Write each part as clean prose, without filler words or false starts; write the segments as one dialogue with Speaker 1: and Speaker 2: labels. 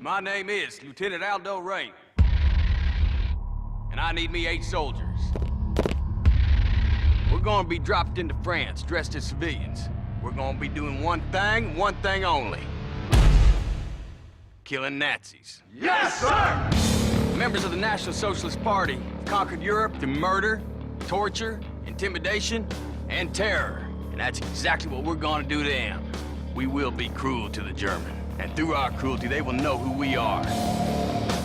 Speaker 1: My name is Lieutenant Aldo Rain. And I need me 8 soldiers. We're gonna be dropped into France, dressed as civilians. We're gonna be doing one thing only. Killing Nazis.
Speaker 2: Yes, sir!
Speaker 1: Members of the National Socialist Party have conquered Europe through murder, torture, intimidation, and terror. And that's exactly what we're gonna do to them. We will be cruel to the German. And through our cruelty, they will know who we are.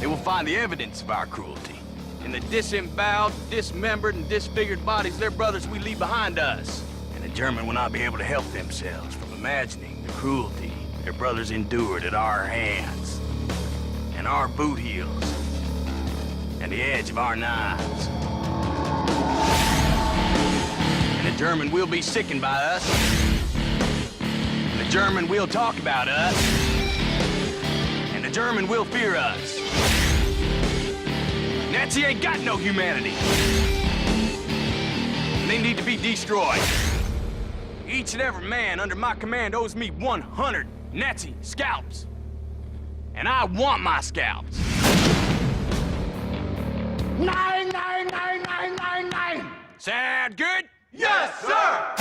Speaker 1: They will find the evidence of our cruelty in the disemboweled, dismembered, and disfigured bodies of their brothers we leave behind us. And the German will not be able to help themselves from imagining the cruelty their brothers endured at our hands, and our boot heels, and the edge of our knives. And the German will be sickened by us. And the German will talk about us. And the German will fear us. Nazi ain't got no humanity. And they need to be destroyed. Each and every man under my command owes me 100 Nazi scalps. And I want my scalps.
Speaker 2: Nine, nine, nine, nine, nine, nine!
Speaker 1: Sound good?
Speaker 2: Yes, sir!